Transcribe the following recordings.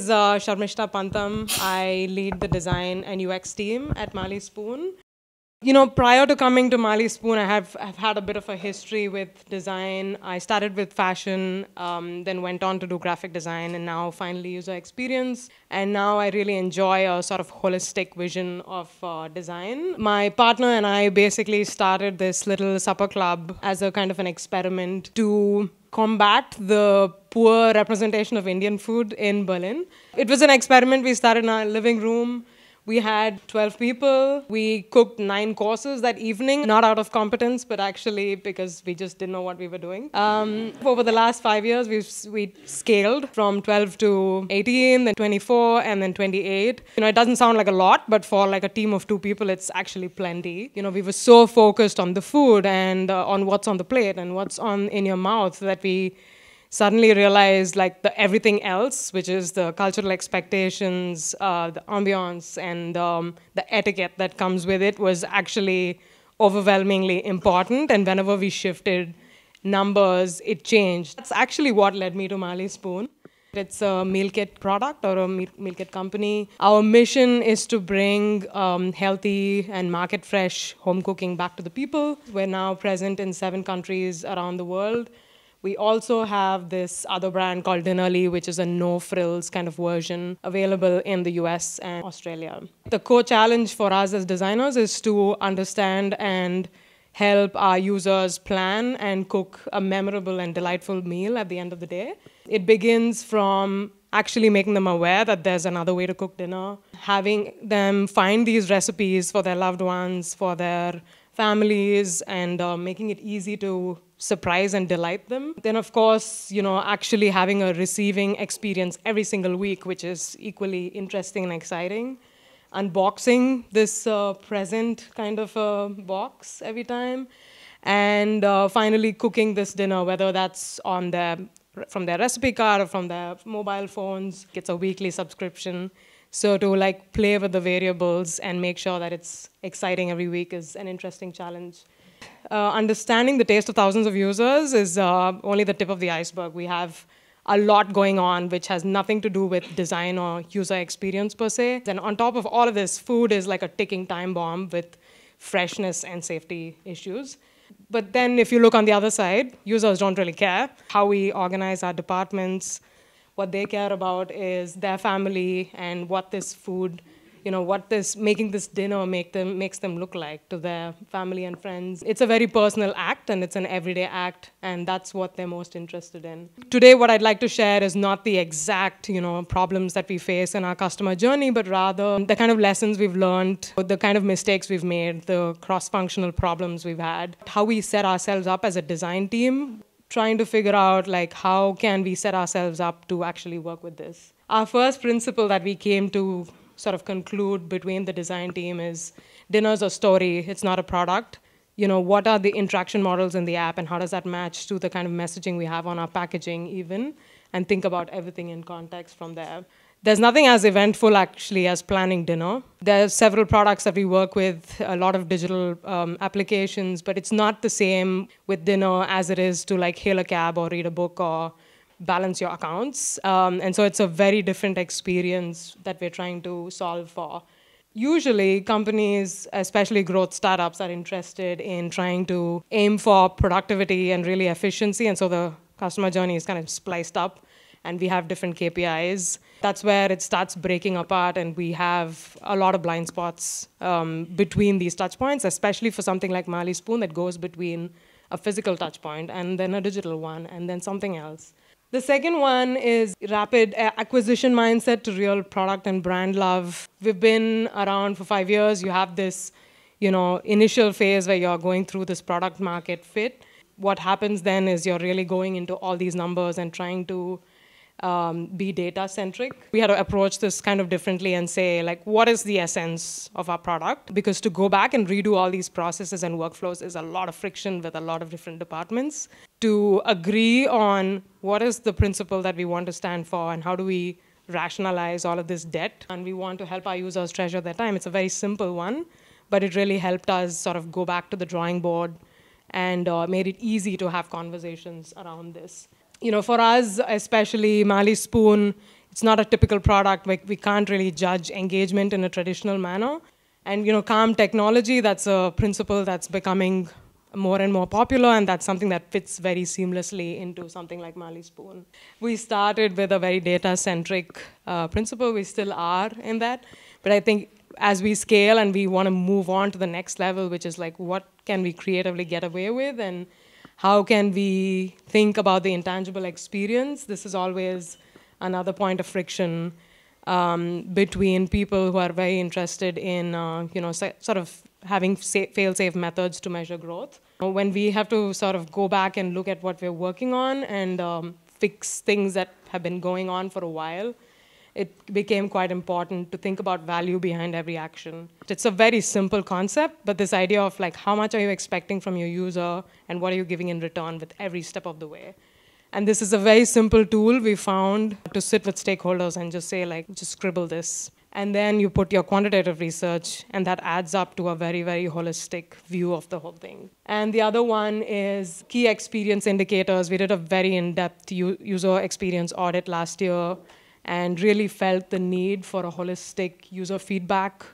is Sarmishta Pantham. I lead the design and UX team at Marley Spoon. You know, prior to coming to Marley Spoon, I've had a bit of a history with design. I started with fashion, then went on to do graphic design, and now finally user experience. And now I really enjoy a sort of holistic vision of design. My partner and I basically started this little supper club as a kind of an experiment to combat the poor representation of Indian food in Berlin. It was an experiment we started in our living room. We had 12 people. We cooked 9 courses that evening, not out of competence, but actually because we just didn't know what we were doing. Over the last 5 years, we scaled from 12 to 18, then 24, and then 28. You know, it doesn't sound like a lot, but for like a team of 2 people, it's actually plenty. You know, we were so focused on the food and on what's on the plate and what's in your mouth that we suddenly realized like everything else, which is the cultural expectations, the ambiance, and the etiquette that comes with it, was actually overwhelmingly important. And whenever we shifted numbers, it changed. That's actually what led me to Marley Spoon. It's a meal kit product or a meal kit company. Our mission is to bring healthy and market-fresh home cooking back to the people. We're now present in 7 countries around the world. We also have this other brand called Dinnerly, which is a no-frills kind of version available in the US and Australia. The core challenge for us as designers is to understand and help our users plan and cook a memorable and delightful meal at the end of the day. It begins from actually making them aware that there's another way to cook dinner, having them find these recipes for their loved ones, for their families, and making it easy to surprise and delight them. Then, of course, you know, actually having a receiving experience every single week, which is equally interesting and exciting. Unboxing this present kind of a box every time. And finally cooking this dinner, whether that's from their recipe card or from their mobile phones. It's a weekly subscription. So to like play with the variables and make sure that it's exciting every week is an interesting challenge. Understanding the taste of thousands of users is only the tip of the iceberg. We have a lot going on which has nothing to do with design or user experience per se. And on top of all of this, food is like a ticking time bomb with freshness and safety issues. But then if you look on the other side, users don't really care how we organize our departments. What they care about is their family and what this food, you know, making this dinner makes them look like to their family and friends. It's a very personal act and it's an everyday act, and that's what they're most interested in. Today, what I'd like to share is not the exact, you know, problems that we face in our customer journey, but rather the kind of lessons we've learned, the kind of mistakes we've made, the cross-functional problems we've had, how we set ourselves up as a design team, trying to figure out like how can we set ourselves up to actually work with this. Our first principle that we came to sort of conclude between the design team is dinner's a story, it's not a product. You know, what are the interaction models in the app and how does that match to the kind of messaging we have on our packaging even, and think about everything in context from there. There's nothing as eventful actually as planning dinner. There's several products that we work with, a lot of digital applications, but it's not the same with dinner as it is to like hail a cab or read a book or balance your accounts. And so it's a very different experience that we're trying to solve for. Usually companies, especially growth startups, are interested in trying to aim for productivity and really efficiency. And so the customer journey is kind of spliced up and we have different KPIs. That's where it starts breaking apart and we have a lot of blind spots between these touch points, especially for something like Marley Spoon that goes between a physical touch point and then a digital one and then something else. The second one is rapid acquisition mindset to real product and brand love. We've been around for 5 years. You have this, you know, initial phase where you're going through this product market fit. What happens then is you're really going into all these numbers and trying to be data-centric. We had to approach this kind of differently and say, like, what is the essence of our product? Because to go back and redo all these processes and workflows is a lot of friction with a lot of different departments. To agree on what is the principle that we want to stand for and how do we rationalize all of this debt, and we want to help our users treasure their time. It's a very simple one, but it really helped us sort of go back to the drawing board and made it easy to have conversations around this. You know, for us, especially Marley Spoon, It's not a typical product. We can't really judge engagement in a traditional manner. And calm technology, that's a principle that's becoming more and more popular, and that's something that fits very seamlessly into something like Marley Spoon. We started with a very data-centric principle. We still are in that. But I think as we scale and we want to move on to the next level, which is like, what can we creatively get away with, and how can we think about the intangible experience? This is always another point of friction between people who are very interested in, sort of having fail-safe methods to measure growth. When we have to sort of go back and look at what we're working on and fix things that have been going on for a while, it became quite important to think about value behind every action. It's a very simple concept, but this idea of like, how much are you expecting from your user and what are you giving in return with every step of the way? And this is a very simple tool we found to sit with stakeholders and just say, like, just scribble this. And then you put your quantitative research, and that adds up to a very, very holistic view of the whole thing. And the other one is key experience indicators. We did a very in-depth user experience audit last year and really felt the need for a holistic user feedback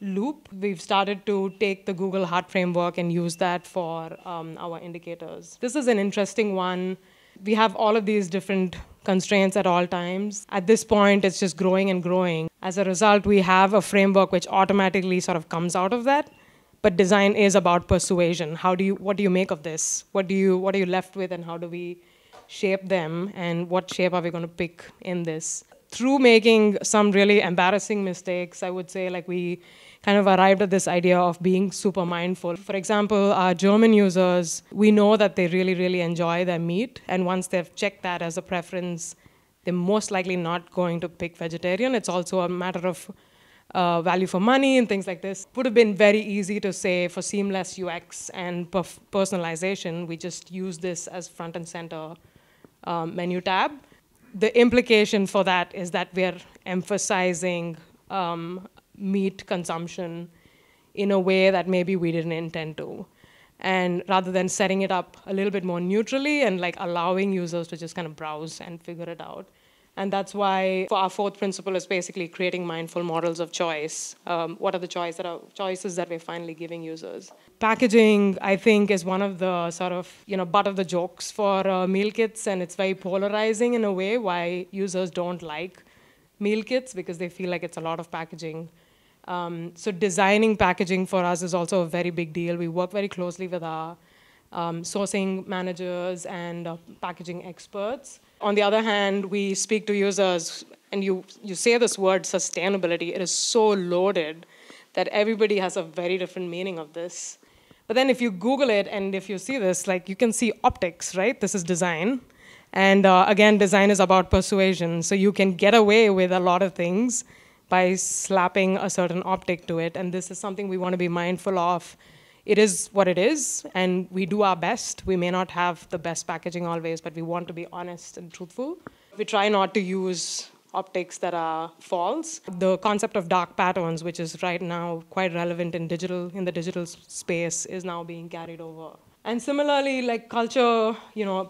loop. We've started to take the Google Heart framework and use that for our indicators. This is an interesting one. We have all of these different constraints at all times. At this point, it's just growing and growing. As a result, we have a framework which automatically sort of comes out of that. But design is about persuasion. What do you make of this? What are you left with, and how do we shape them, and what shape are we going to pick in this? Through making some really embarrassing mistakes, I would say, like, we kind of arrived at this idea of being super mindful. For example, our German users, we know that they really, really enjoy their meat, and once they've checked that as a preference, they're most likely not going to pick vegetarian. It's also a matter of value for money and things like this. It would have been very easy to say, for seamless UX and personalization, we just use this as front and center menu tab. The implication for that is that we're emphasizing meat consumption in a way that maybe we didn't intend to. And rather than setting it up a little bit more neutrally and like allowing users to just kind of browse and figure it out. And that's why for our fourth principle is basically creating mindful models of choice. What are the choices that we're finally giving users? Packaging, I think, is one of the sort of butt of the jokes for meal kits, and it's very polarizing in a way why users don't like meal kits because they feel like it's a lot of packaging. So designing packaging for us is also a very big deal. We work very closely with our sourcing managers and packaging experts. On the other hand, we speak to users, and you say this word sustainability. It is so loaded that everybody has a very different meaning of this. But then if you Google it and if you see this, like, you can see optics, right? This is design. And again, design is about persuasion. So you can get away with a lot of things by slapping a certain optic to it. And this is something we want to be mindful of. It is what it is, and we do our best. We may not have the best packaging always, but we want to be honest and truthful. We try not to use optics that are false. The concept of dark patterns, which is right now quite relevant in the digital space, is now being carried over. And similarly, like culture,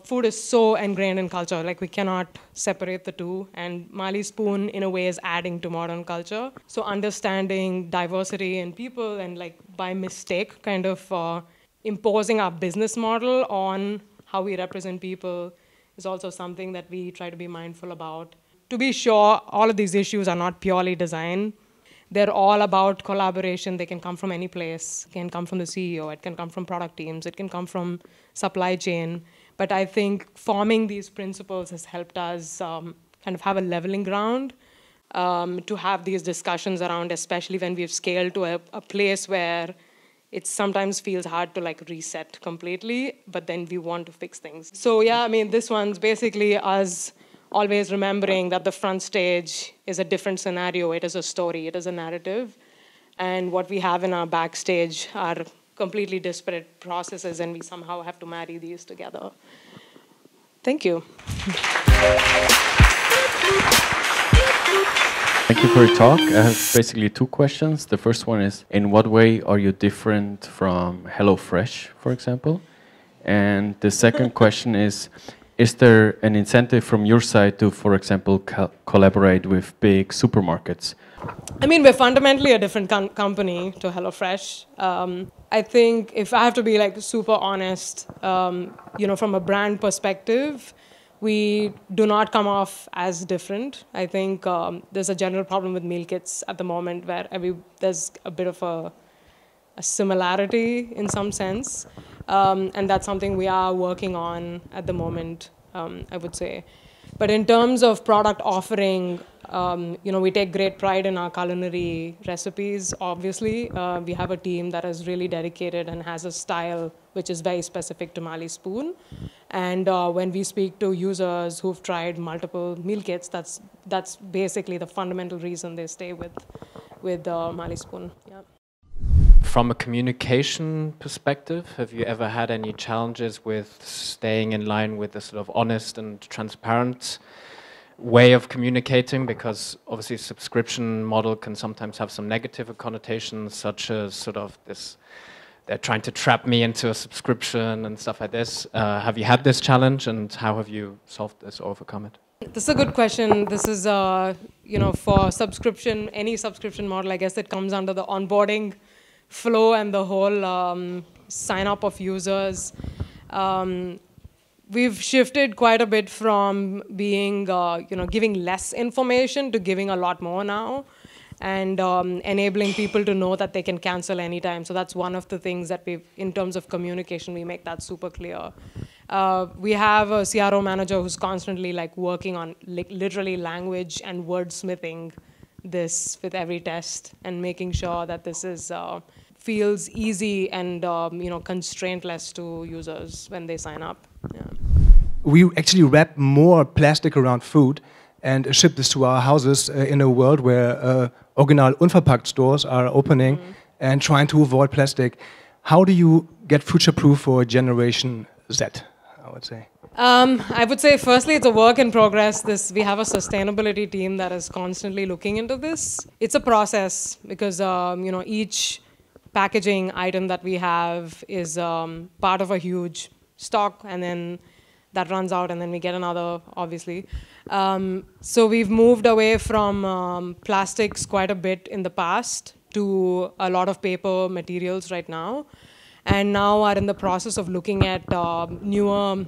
food is so ingrained in culture. Like, we cannot separate the two. And Marley Spoon, in a way, is adding to modern culture. So understanding diversity in people and, like, by mistake, kind of imposing our business model on how we represent people is also something that we try to be mindful about. To be sure, all of these issues are not purely design. They're all about collaboration. They can come from any place. It can come from the CEO. It can come from product teams. It can come from supply chain. But I think forming these principles has helped us kind of have a leveling ground to have these discussions around, especially when we've scaled to a place where it sometimes feels hard to, like, reset completely, but then we want to fix things. So yeah, I mean, this one's basically us always remembering that the front stage is a different scenario. It is a story. It is a narrative. And what we have in our backstage are completely disparate processes, and we somehow have to marry these together. Thank you. Thank you for your talk. I have basically two questions. The first one is, in what way are you different from HelloFresh, for example? And the second question is is there an incentive from your side to, for example, collaborate with big supermarkets? I mean, we're fundamentally a different company to HelloFresh. I think if I have to be like super honest, you know, from a brand perspective, we do not come off as different. I think there's a general problem with meal kits at the moment where there's a bit of a similarity in some sense. And that's something we are working on at the moment, I would say. But in terms of product offering, you know, we take great pride in our culinary recipes, obviously. We have a team that is really dedicated and has a style which is very specific to Marley Spoon. And when we speak to users who've tried multiple meal kits, that's basically the fundamental reason they stay with Marley Spoon. Yeah. From a communication perspective, have you ever had any challenges with staying in line with a sort of honest and transparent way of communicating? Because obviously subscription model can sometimes have some negative connotations, such as sort of this, they're trying to trap me into a subscription and stuff like this. Have you had this challenge, and how have you solved this or overcome it? This is a good question. This is, you know, for subscription, any subscription model, I guess it comes under the onboarding flow and the whole sign up of users. We've shifted quite a bit from being, you know, giving less information to giving a lot more now, and enabling people to know that they can cancel anytime. So that's one of the things that in terms of communication, we make that super clear. We have a CRO manager who's constantly like working on literally language and wordsmithing this with every test and making sure that this is feels easy and you know, constraintless to users when they sign up. Yeah. We actually wrap more plastic around food and ship this to our houses in a world where original unverpackt stores are opening and trying to avoid plastic. How do you get future-proof for Generation Z, I would say? I would say, firstly, it's a work in progress. We have a sustainability team that is constantly looking into this. It's a process because you know, each packaging item that we have is part of a huge stock, and then that runs out, and then we get another, obviously. So we've moved away from plastics quite a bit in the past to a lot of paper materials right now, and now are in the process of looking at newer,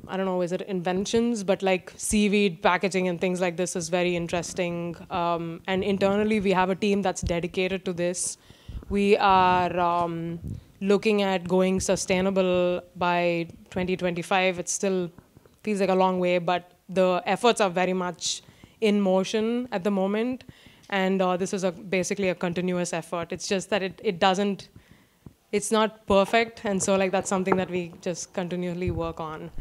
I don't know, is it inventions, but like seaweed packaging and things like this is very interesting. And internally, we have a team that's dedicated to this. We are looking at going sustainable by 2025. It still feels like a long way, but the efforts are very much in motion at the moment. And this is basically a continuous effort. It's just that it's not perfect. And so like that's something that we just continually work on.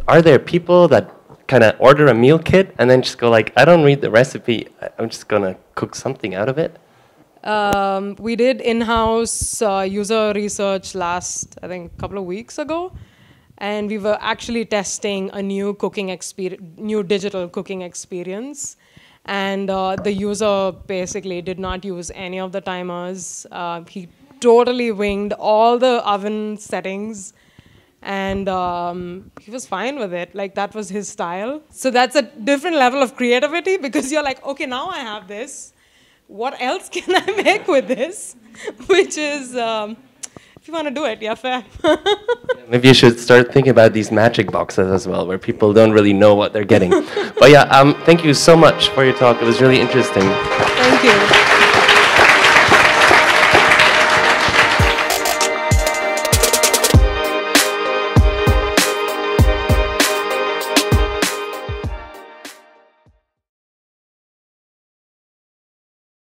Are there people that kind of order a meal kit and then just go like, I don't read the recipe, I'm just going to cook something out of it? We did in-house user research last, I think, couple of weeks ago, and we were actually testing a new digital cooking experience, and the user basically did not use any of the timers. He totally winged all the oven settings, and he was fine with it. Like, that was his style. So that's a different level of creativity, because you're like, okay, now I have this. What else can I make with this? Which is, if you want to do it, yeah, fair. Maybe you should start thinking about these magic boxes as well, where people don't really know what they're getting. But yeah, thank you so much for your talk. It was really interesting. Thank you.